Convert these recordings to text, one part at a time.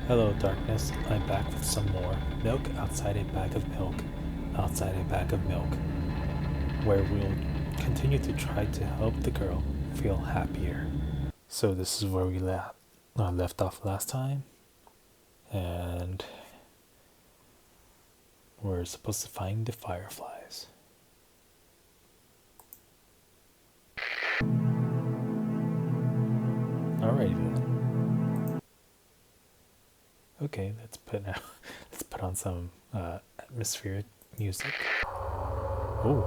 Hello, darkness. I'm back with some more milk outside a bag of milk, outside a bag of milk, where we'll continue to try to help the girl feel happier. So this is where we left off last time, and we're supposed to find the fireflies. Alrighty then. Okay, let's put on some atmospheric music. Oh.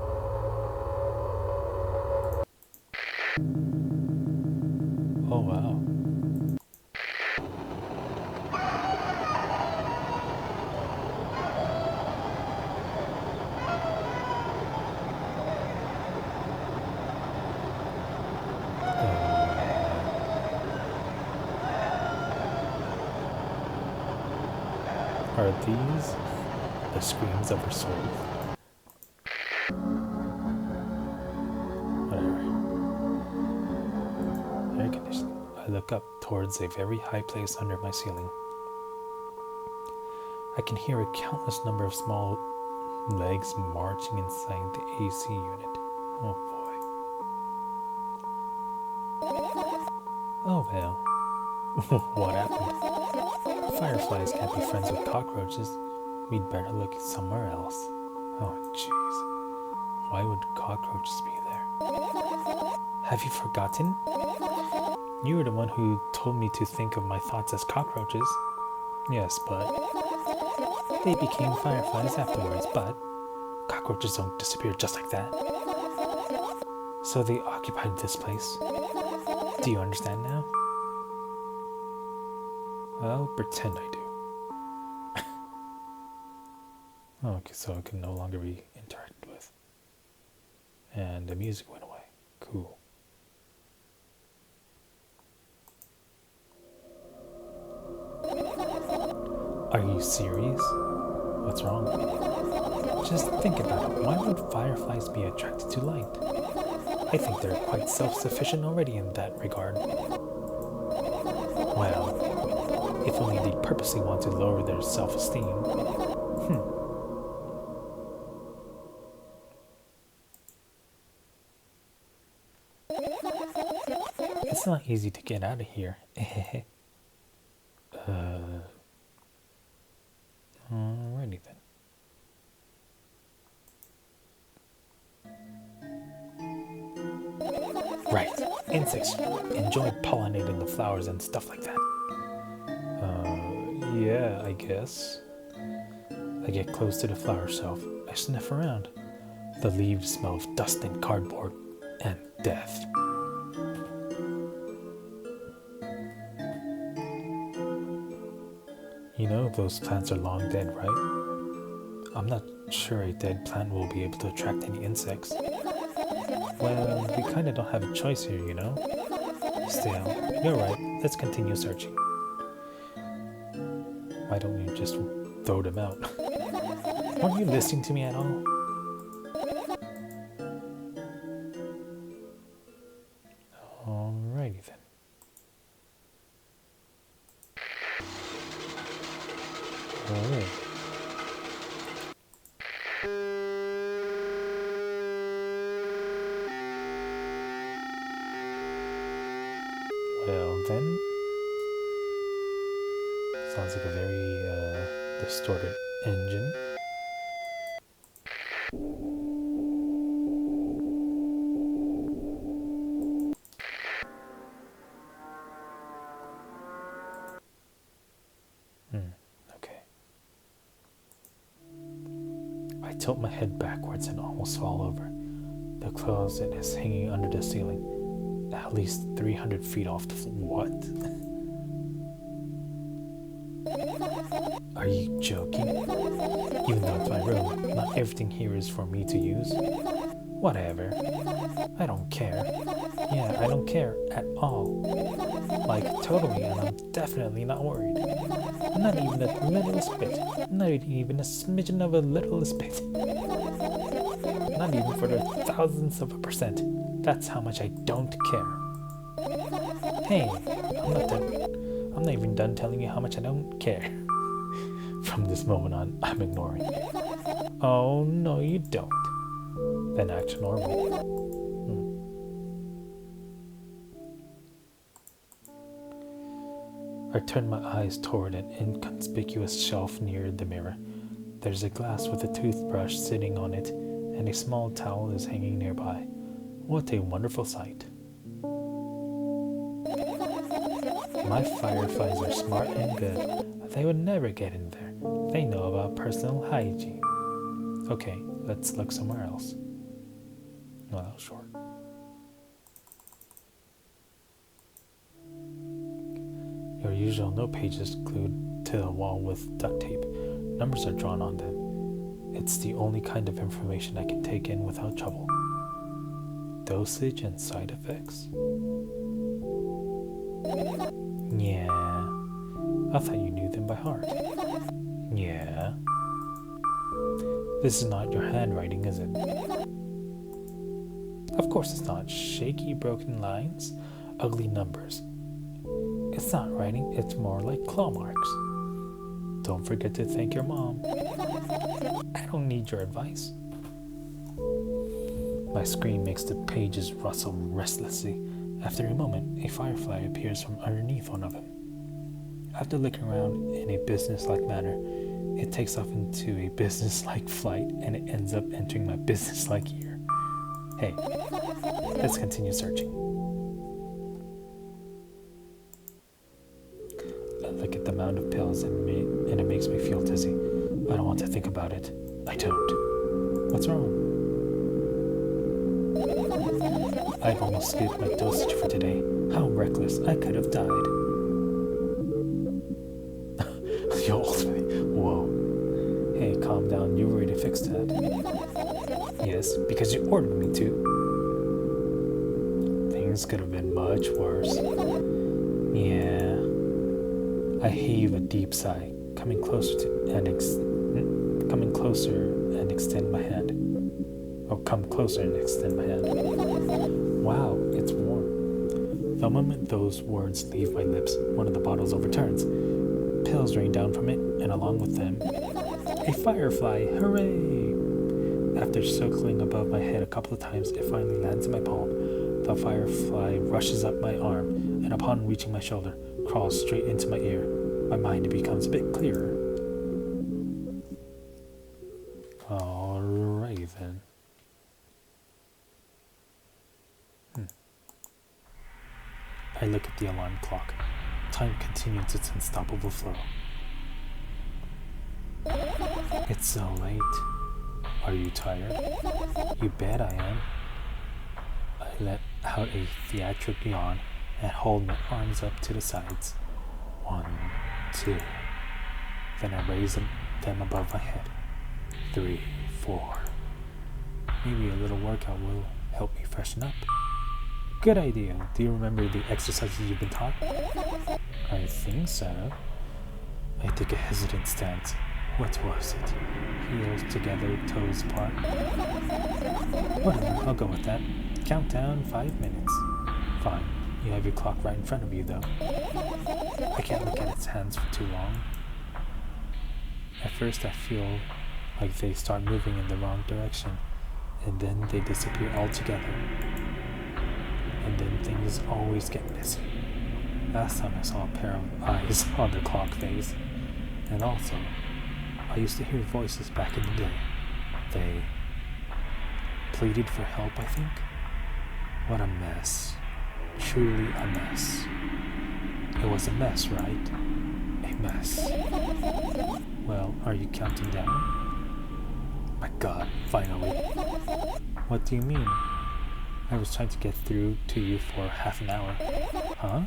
Oh wow. Are these the screams of her soul? Whatever. Air conditioning. I look up towards a very high place under my ceiling. I can hear a countless number of small legs marching inside the AC unit. Oh boy. Oh well. What happened? Fireflies can't be friends with cockroaches. We'd better look somewhere else. Oh jeez. Why would cockroaches be there? Have you forgotten? You were the one who told me to think of my thoughts as cockroaches. Yes, but they became fireflies afterwards, but cockroaches don't disappear just like that. So they occupied this place. Do you understand now? I'll pretend I do. Okay, so it can no longer be interacted with. And the music went away. Cool. Are you serious? What's wrong? Just think about it. Why would fireflies be attracted to light? I think they're quite self-sufficient already in that regard. Well, if only they purposely want to lower their self-esteem. It's not easy to get out of here. Alrighty then. Right, insects enjoy pollinating the flowers and stuff like that. Yeah, I guess. I get close to the flower shelf. I sniff around. The leaves smell of dust and cardboard and death. You know those plants are long dead, right? I'm not sure a dead plant will be able to attract any insects. Well, we kinda don't have a choice here, you know? Still, you're right. Let's continue searching. Why don't you just throw them out? Weren't you listening to me at all? Alrighty then. Oh. Well then, sounds like a very distorted engine. Okay. I tilt my head backwards and almost fall over. The closet is hanging under the ceiling, at least 300 feet off the floor. What? Are you joking? Even though it's my room, not everything here is for me to use. Whatever. I don't care. Yeah, I don't care at all. Like, totally, and I'm definitely not worried. Not even a littlest bit. Not even a smidgen of a littlest bit. Not even for the thousandths of a percent. That's how much I don't care. Hey, I'm I'm not even done telling you how much I don't care. From this moment on, I'm ignoring you. Oh, no, you don't. Then act normally. I turn my eyes toward an inconspicuous shelf near the mirror. There's a glass with a toothbrush sitting on it, and a small towel is hanging nearby. What a wonderful sight. My fireflies are smart and good. They would never get in there. They know about personal hygiene. Okay, let's look somewhere else. Well, that was short. Your usual note pages glued to the wall with duct tape. Numbers are drawn on them. It's the only kind of information I can take in without trouble. Dosage and side effects? Yeah. I thought you knew them by heart. Yeah. This is not your handwriting, is it? Of course it's not. Shaky, broken lines, ugly numbers. It's not writing, it's more like claw marks. Don't forget to thank your mom. I don't need your advice. My screen makes the pages rustle restlessly. After a moment, a firefly appears from underneath one of them. After looking around in a business-like manner, it takes off into a business-like flight and it ends up entering my business-like ear. Hey, let's continue searching. I look at the mound of pills and it makes me feel dizzy. I don't want to think about it. I don't. What's wrong? I've almost skipped my dosage for today. How reckless. I could have died. You ultimately. Whoa. Hey, calm down. You were ready to fix that. Yes, because you ordered me to. Things could have been much worse. Yeah. I heave a deep sigh, coming closer and extend my hand. Oh, come closer and extend my hand. Wow, it's warm. The moment those words leave my lips, one of the bottles overturns. Pills rain down from it, and along with them, a firefly. Hooray! After circling above my head a couple of times, it finally lands in my palm. The firefly rushes up my arm, and upon reaching my shoulder, crawls straight into my ear. My mind becomes a bit clearer. Alrighty then. I look at the alarm clock. Time continues its unstoppable flow. It's so late. Are you tired? You bet I am. I let out a theatric yawn and hold my arms up to the sides. 1, 2. Then I raise them above my head. 3, 4. Maybe a little workout will help me freshen up. Good idea. Do you remember the exercises you've been taught? I think so. I take a hesitant stance. What was it? Heels together, toes apart. Whatever, I'll go with that. Countdown 5 minutes. Fine. You have your clock right in front of you, though. I can't look at its hands for too long. At first, I feel like they start moving in the wrong direction, and then they disappear altogether. And then things always get messy. Last time I saw a pair of eyes on the clock face. And also, I used to hear voices back in the day. They pleaded for help, I think. What a mess. Truly a mess. It was a mess, right? A mess. Well, are you counting down? My God, finally. What do you mean? I was trying to get through to you for half an hour. Huh?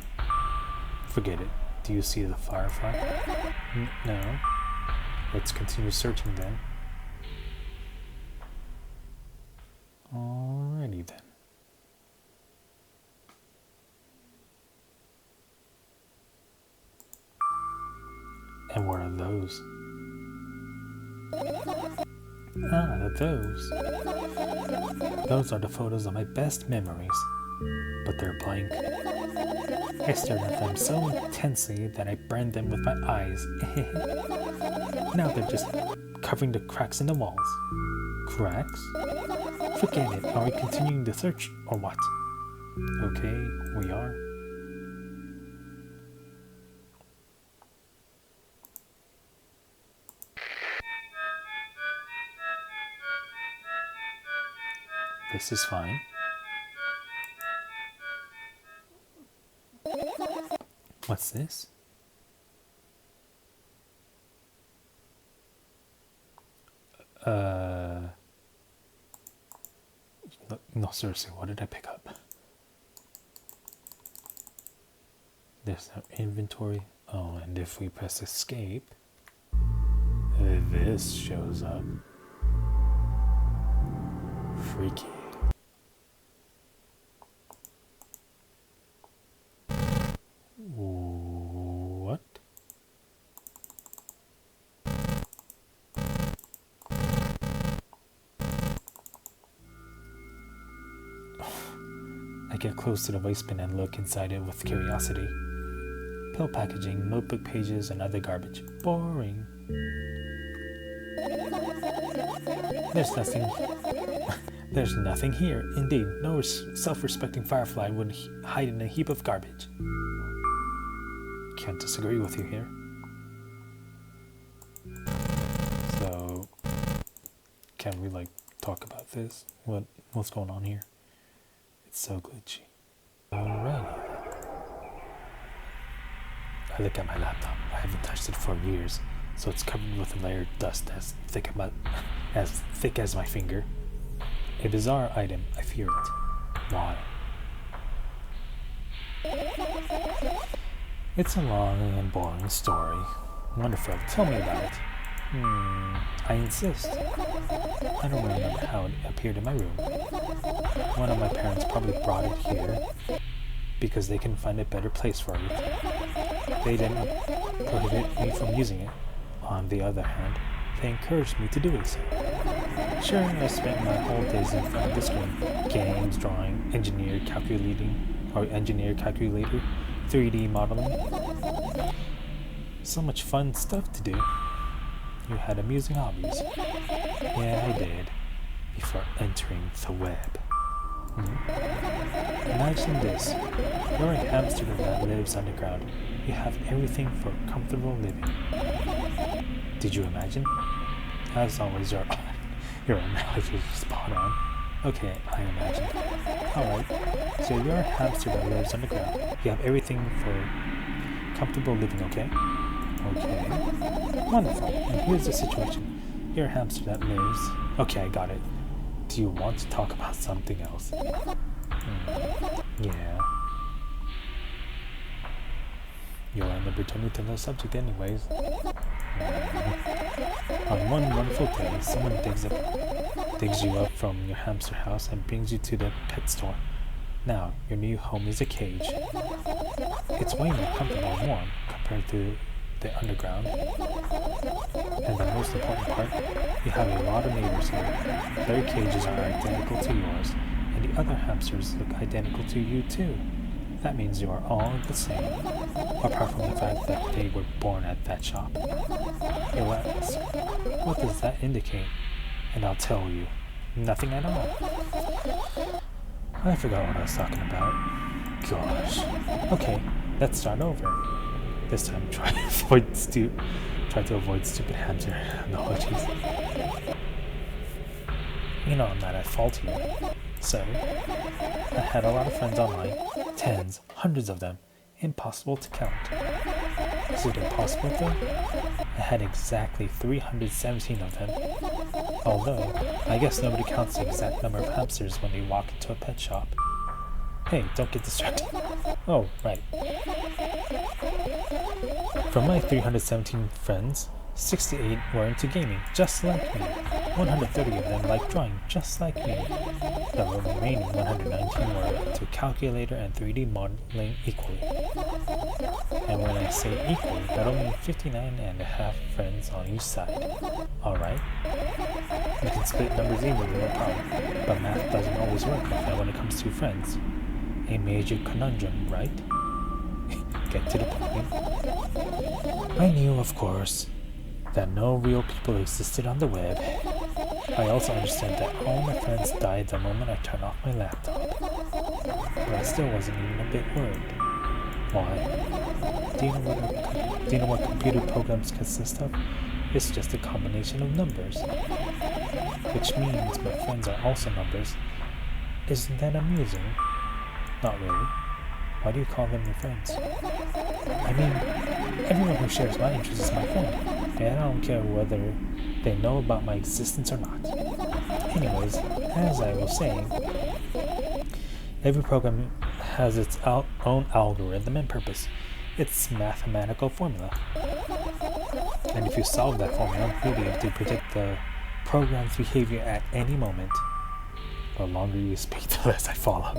Forget it. Do you see the firefly? No. Let's continue searching then. Alrighty then. And what are those? Ah, those. Those are the photos of my best memories, but they're blank. I stared at them so intensely that I burned them with my eyes. Now they're just covering the cracks in the walls. Cracks? Forget it. Are we continuing the search or what? Okay, we are. This is fine. What's this? No, seriously, what did I pick up? There's no inventory. Oh, and if we press escape, this shows up. Freaky. What? I get close to the waste bin and look inside it with curiosity. Pill packaging, notebook pages, and other garbage. Boring. There's nothing here. Indeed, no self-respecting firefly would hide in a heap of garbage. Can't disagree with you here. So, can we talk about this? What's going on here? It's so glitchy. Alrighty. I look at my laptop. I haven't touched it for years, so it's covered with a layer of dust as thick as my finger. A bizarre item. I fear it. Why? It's a long and boring story. Wonderful. Tell me about it. I insist. I don't remember how it appeared in my room. One of my parents probably brought it here because they couldn't find a better place for it. They didn't prohibit me from using it. On the other hand, they encouraged me to do it. Sure, I spent my whole days in front of the screen. Games, drawing, engineer calculator, 3D modeling. So much fun stuff to do. You had amusing hobbies. Yeah, I did. Before entering the web. Imagine this. You're a hamster that lives underground. You have everything for comfortable living. Did you imagine? As always, your analogy is spot on. Okay, I imagine. Alright, so you're a hamster that lives underground. You have everything for comfortable living, okay? Okay. Wonderful. And here's the situation. You're a hamster that lives... Okay, I got it. Do you want to talk about something else? Yeah. You'll end up returning to the subject anyways. On one wonderful day, someone digs you up from your hamster house and brings you to the pet store. Now, your new home is a cage. It's way more comfortable and warm compared to the underground. And the most important part, you have a lot of neighbors here. Their cages are identical to yours, and the other hamsters look identical to you too. That means you are all the same, apart from the fact that they were born at that shop. You'll ask, what does that indicate? And I'll tell you, nothing at all. I forgot what I was talking about. Gosh. Okay, let's start over. This time try to avoid stupid hamster analogies. You know I'm not at fault here. So, I had a lot of friends online. Tens, hundreds of them. Impossible to count. Is it impossible though? I had exactly 317 of them. Although, I guess nobody counts the exact number of hamsters when they walk into a pet shop. Hey, don't get distracted. Oh, right. From my 317 friends, 68 were into gaming, just like me. 130 of them liked drawing, just like me. The remaining 119 were into calculator and 3D modeling equally. And when I say equally, that only 59.5 friends on each side. Alright? We can split numbers evenly, no problem. But math doesn't always work like that when it comes to friends. A major conundrum, right? get to the point. I knew, of course, that no real people existed on the web. I also understood that all my friends died the moment I turned off my laptop. But I still wasn't even a bit worried. Why? Do you know what computer programs consist of? It's just a combination of numbers. Which means my friends are also numbers. Isn't that amusing? Not really. Why do you call them your friends? I mean, everyone who shares my interests is my friend, and I don't care whether they know about my existence or not. Anyways, as I was saying, every program has its own algorithm and purpose, its mathematical formula. And if you solve that formula, you'll be able to predict the program's behavior at any moment. The longer you speak, the less I follow.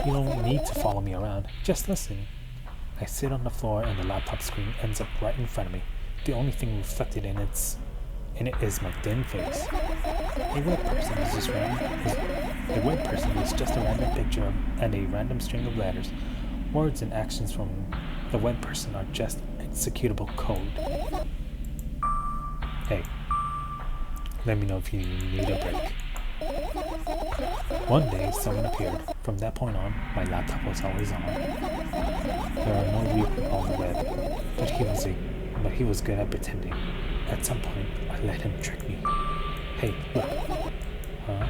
You don't need to follow me around, just listen. I sit on the floor and the laptop screen ends up right in front of me. The only thing reflected in it is my thin face. A web person is just a random picture and a random string of letters. Words and actions from the web person are just executable code. Hey, let me know if you need a break. One day, someone appeared. From that point on, my laptop was always on. There are no real people on the web, but he was good at pretending. At some point, I let him trick me. Hey, look. Huh?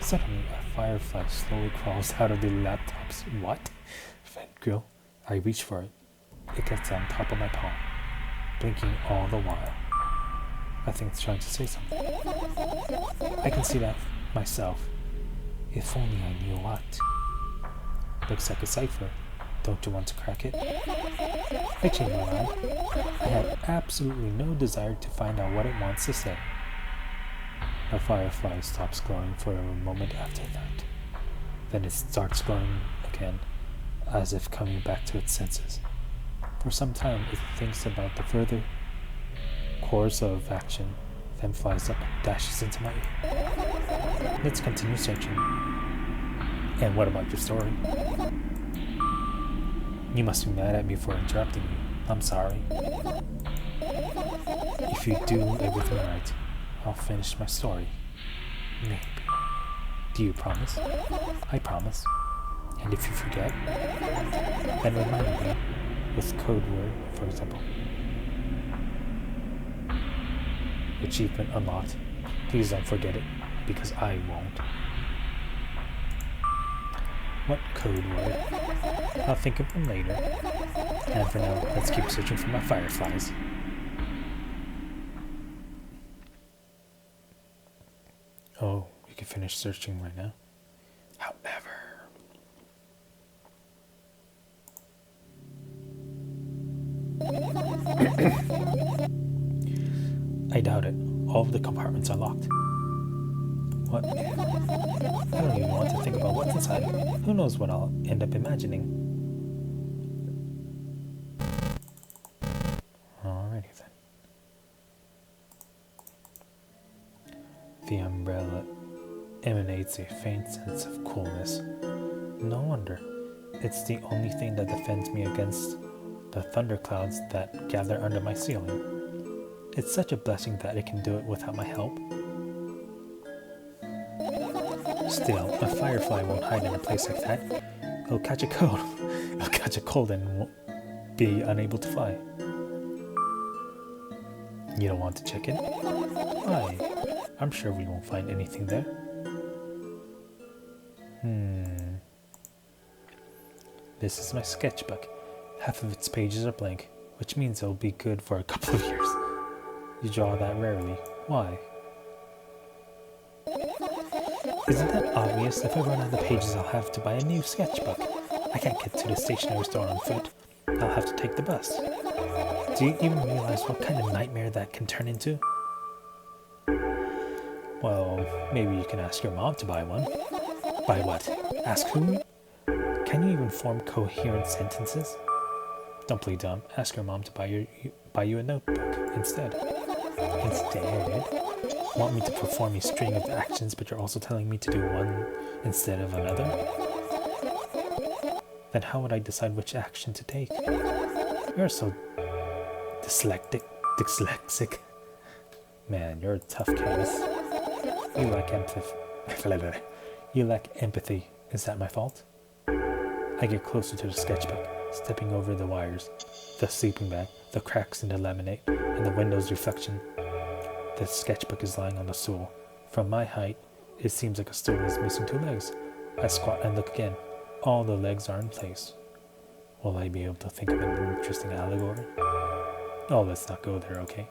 Suddenly, a firefly slowly crawls out of the laptop's what? Vent grill. I reach for it. It gets on top of my palm, blinking all the while. I think it's trying to say something. I can see that myself. If only I knew what. Looks like a cipher. Don't you want to crack it? I changed my mind. I had absolutely no desire to find out what it wants to say. The firefly stops glowing for a moment after that. Then it starts glowing again, as if coming back to its senses. For some time, it thinks about the further course of action, then flies up and dashes into my ear. Let's continue searching. And what about your story? You must be mad at me for interrupting you. I'm sorry. If you do everything right, I'll finish my story. Maybe. Do you promise? I promise. And if you forget, then remind me with code word, for example. Achievement unlocked. Please don't forget it, because I won't. What code word? I'll think of them later. And for now, let's keep searching for my fireflies. Oh, we can finish searching right now. However, I doubt it. All of the compartments are locked. What if? I don't even want to think about what's inside. Who knows what I'll end up imagining. Alrighty then. The umbrella emanates a faint sense of coolness. No wonder. It's the only thing that defends me against the thunderclouds that gather under my ceiling. It's such a blessing that it can do it without my help. Still, a firefly won't hide in a place like that. It'll catch a cold. It'll catch a cold and won't be unable to fly. You don't want to check it? Why? I'm sure we won't find anything there. This is my sketchbook. Half of its pages are blank, which means it'll be good for a couple of years. You draw that rarely. Why? Isn't that obvious? If I run out of pages, I'll have to buy a new sketchbook. I can't get to the stationery store on foot. I'll have to take the bus. Do you even realize what kind of nightmare that can turn into? Well, maybe you can ask your mom to buy one. Buy what? Ask who? Can you even form coherent sentences? Don't play dumb. Ask your mom to buy you a notebook instead. Want me to perform a string of actions, but you're also telling me to do one instead of another? then how would I decide which action to take? You're so dyslexic. Man, you're a tough case. You lack empathy. You lack empathy. Is that my fault? I get closer to the sketchbook, stepping over the wires, the sleeping bag, the cracks in the laminate, and the window's reflection. The sketchbook is lying on the stool. From my height, it seems like a stool is missing 2 legs. I squat and look again. All the legs are in place. Will I be able to think of an interesting allegory? Oh, let's not go there, okay?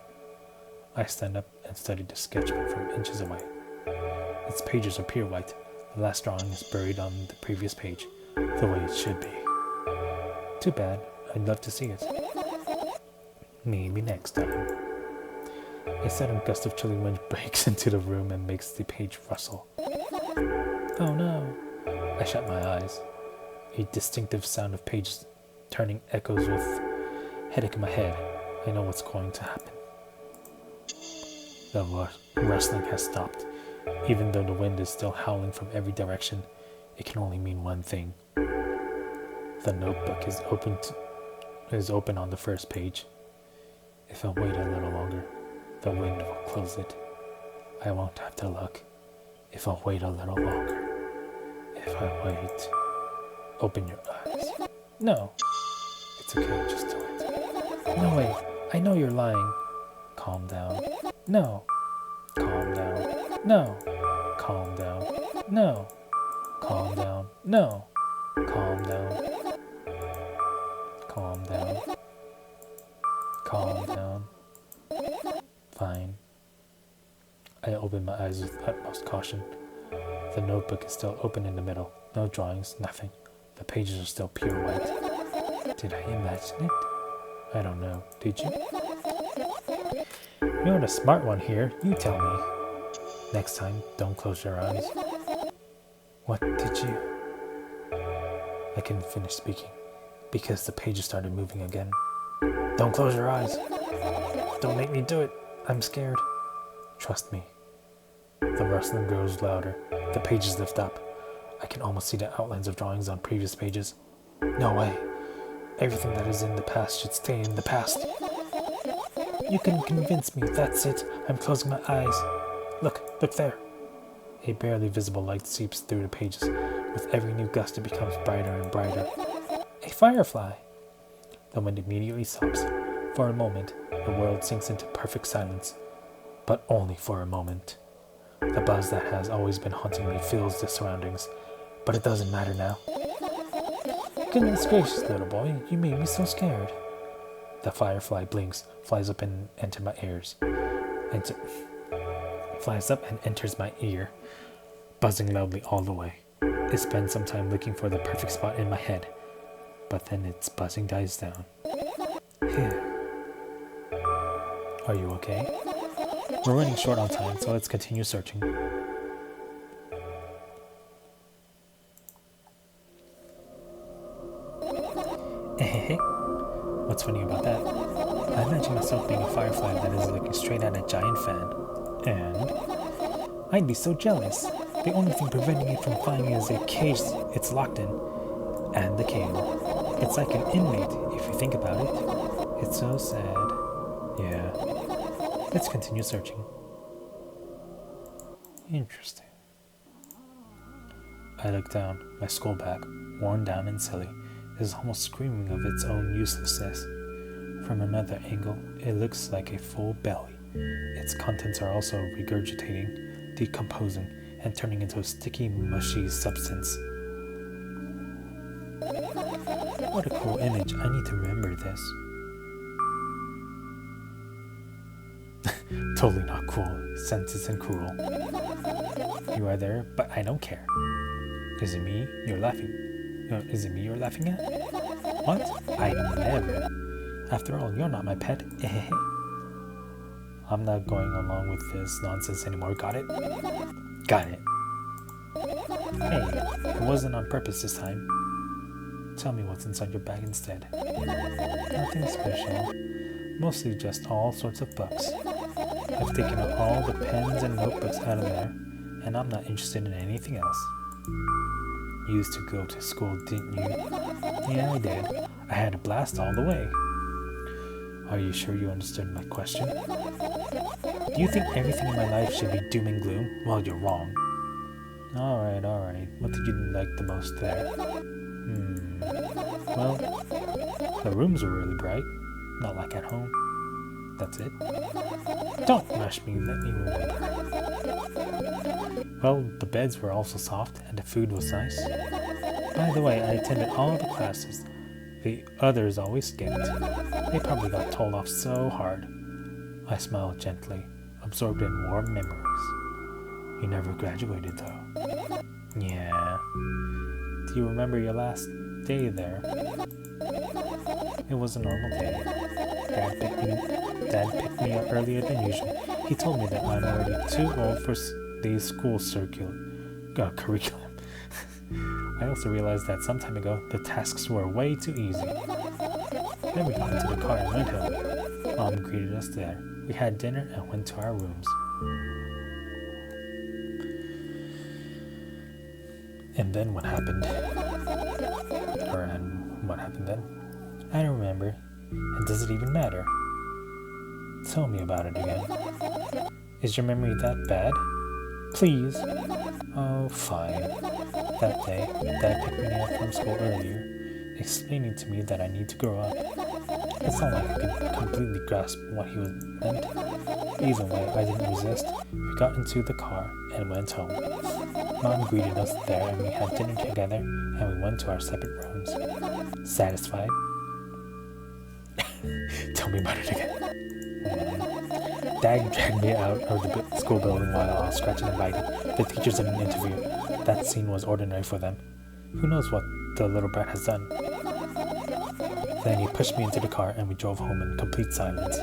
I stand up and study the sketchbook from inches away. Its pages are pure white. The last drawing is buried on the previous page, the way it should be. Too bad. I'd love to see it. Maybe next time. A sudden gust of chilly wind breaks into the room and makes the page rustle. Oh no! I shut my eyes. A distinctive sound of pages turning echoes with headache in my head. I know what's going to happen. The rustling has stopped. Even though the wind is still howling from every direction, it can only mean one thing. The notebook is open on the first page. If I wait a little longer, the wind will close it. I won't have to look. If I wait a little longer. If I wait. Open your eyes. No. It's okay, just do it. No, wait. I know you're lying. Calm down. No. Calm down. No. Calm down. No. Calm down. No. Calm down. Calm down. Calm down. Fine. I open my eyes with utmost caution. The notebook is still open in the middle. No drawings, nothing. The pages are still pure white. Did I imagine it? I don't know. Did you? You're the smart one here. You tell me. Next time, don't close your eyes. What did you... I couldn't finish speaking because the pages started moving again. Don't close your eyes. Don't make me do it. I'm scared. Trust me. The rustling grows louder. The pages lift up. I can almost see the outlines of drawings on previous pages. No way. Everything that is in the past should stay in the past. You can convince me. That's it. I'm closing my eyes. Look there. A barely visible light seeps through the pages. With every new gust, it becomes brighter and brighter. A firefly. The wind immediately stops. For a moment, the world sinks into perfect silence. But only for a moment. The buzz that has always been haunting me fills the surroundings. But it doesn't matter now. Goodness gracious, little boy, you made me so scared. The firefly blinks, flies up and enters my ears. Flies up and enters my ear, buzzing loudly all the way. It spends some time looking for the perfect spot in my head, but then its buzzing dies down. Phew. Are you okay? We're running short on time, so let's continue searching. What's funny about that? I imagine myself being a firefly that is looking straight at a giant fan. And I'd be so jealous. The only thing preventing it from flying is a cage it's locked in. And the cable. It's like an inmate, if you think about it. It's so sad. Yeah. Let's continue searching. Interesting. I look down. My skull bag, worn down and silly, is almost screaming of its own uselessness. From another angle, it looks like a full belly. Its contents are also regurgitating, decomposing, and turning into a sticky, mushy substance. What a cool image. I need to remember this. Totally not cool. Senseless and cruel. You are there, but I don't care. Is it me you're laughing? Is it me you're laughing at? What? I never. After all, you're not my pet. I'm not going along with this nonsense anymore. Got it? Got it. Hey, it wasn't on purpose this time. Tell me what's inside your bag instead. Nothing special. Mostly just all sorts of books. I've taken out all the pens and notebooks out of there, and I'm not interested in anything else. You used to go to school, didn't you? Yeah, I did. I had a blast all the way. Are you sure you understood my question? Do you think everything in my life should be doom and gloom? Well, you're wrong. Alright. What did you like the most there? Well, the rooms were really bright. Not like at home. That's it. Don't rush me, let me remember. Well, the beds were also soft and the food was nice. By the way, I attended all the classes. The others always skipped. They probably got told off so hard. I smiled gently, absorbed in warm memories. You never graduated though. Yeah. Do you remember your last day there? It was a normal day. Dad picked me up earlier than usual. He told me that I'm already too old for the school curriculum. I also realized that some time ago, the tasks were way too easy. Then we got into the car and went home. Mom greeted us there. We had dinner and went to our rooms. And then what happened? And what happened then? I don't remember. And does it even matter? Tell me about it again. Is your memory that bad? Please. Oh, fine. That day, Dad picked me up from school earlier, explaining to me that I need to grow up. It's not like I could completely grasp what he meant. Either way, I didn't resist. We got into the car and went home. Mom greeted us there and we had dinner together and we went to our separate rooms. Satisfied? Tell me about it again. Dad dragged me out of the school building while I was scratching and biting. The teachers in an interview. That scene was ordinary for them. Who knows what the little brat has done? Then he pushed me into the car and we drove home in complete silence.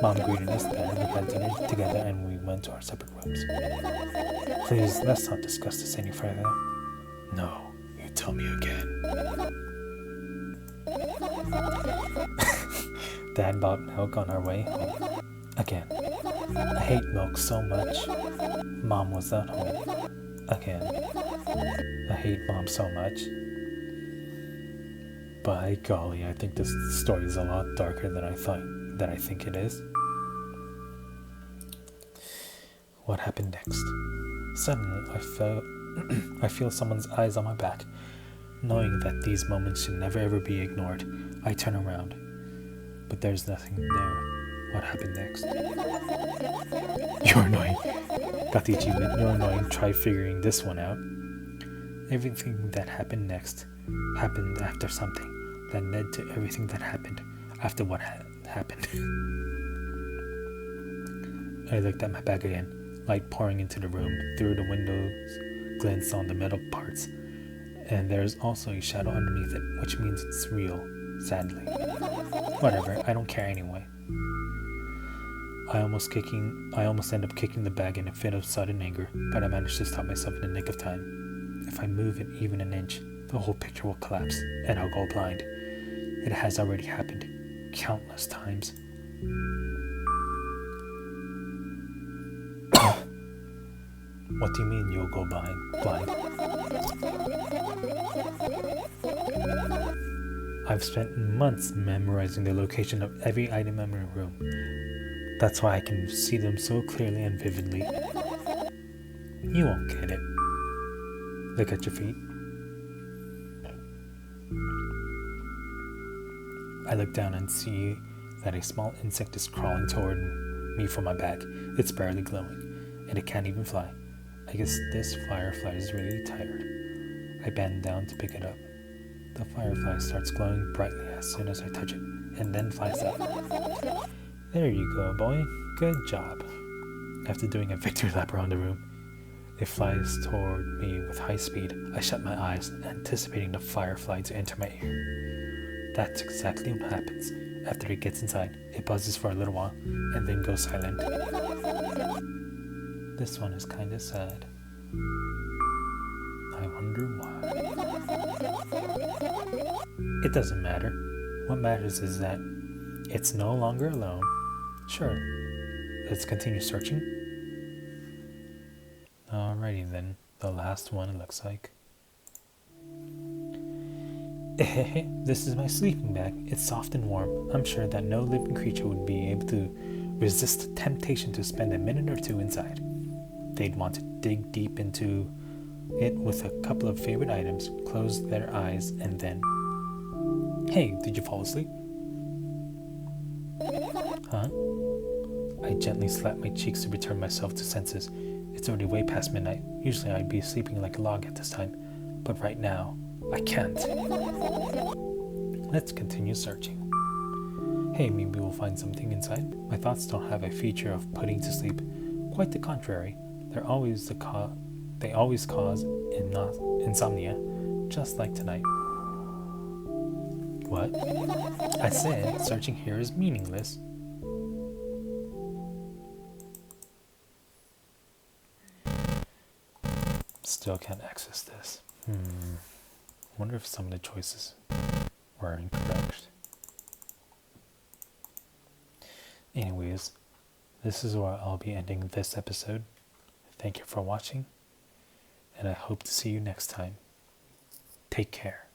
Mom greeted us there, we had dinner together and we went to our separate rooms. Please, let's not discuss this any further. No, you tell me again. Dad bought milk on our way home. Again. I hate milk so much. Mom was at home. Again. I hate Mom so much. By golly, I think this story is a lot darker than I think it is. What happened next? Suddenly, I feel someone's eyes on my back. Knowing that these moments should never ever be ignored, I turn around. But there's nothing there. What happened next? You're annoying. Got the achievement. You're annoying. Try figuring this one out. Everything that happened next happened after something that led to everything that happened after what happened. I looked at my bag again. Light pouring into the room. Through the windows glints on the metal parts. And there's also a shadow underneath it, which means it's real, sadly. Whatever, I don't care anyway. I almost end up kicking the bag in a fit of sudden anger, but I managed to stop myself in the nick of time. If I move it even an inch, the whole picture will collapse, and I'll go blind. It has already happened, countless times. What do you mean you'll go blind? I've spent months memorizing the location of every item in my room. That's why I can see them so clearly and vividly. You won't get it. Look at your feet. I look down and see that a small insect is crawling toward me from my back. It's barely glowing, and it can't even fly. I guess this firefly is really tired. I bend down to pick it up. The firefly starts glowing brightly as soon as I touch it, and then flies up. There you go, boy. Good job. After doing a victory lap around the room, it flies toward me with high speed. I shut my eyes, anticipating the firefly to enter my ear. That's exactly what happens. After it gets inside, it buzzes for a little while, and then goes silent. This one is kinda sad. I wonder why. It doesn't matter. What matters is that it's no longer alone. Sure, let's continue searching. Alrighty then, the last one it looks like. This is my sleeping bag. It's soft and warm. I'm sure that no living creature would be able to resist the temptation to spend a minute or two inside. They'd want to dig deep into it with a couple of favorite items, close their eyes, and then... Hey, did you fall asleep? Huh? I gently slapped my cheeks to return myself to senses. It's already way past midnight. Usually I'd be sleeping like a log at this time, but right now, I can't. Let's continue searching. Hey, maybe we'll find something inside. My thoughts don't have a feature of putting to sleep. Quite the contrary. They always cause insomnia, just like tonight. What? I said searching here is meaningless. Still can't access this. Wonder if some of the choices were incorrect. Anyways, this is where I'll be ending this episode. Thank you for watching, and I hope to see you next time. Take care.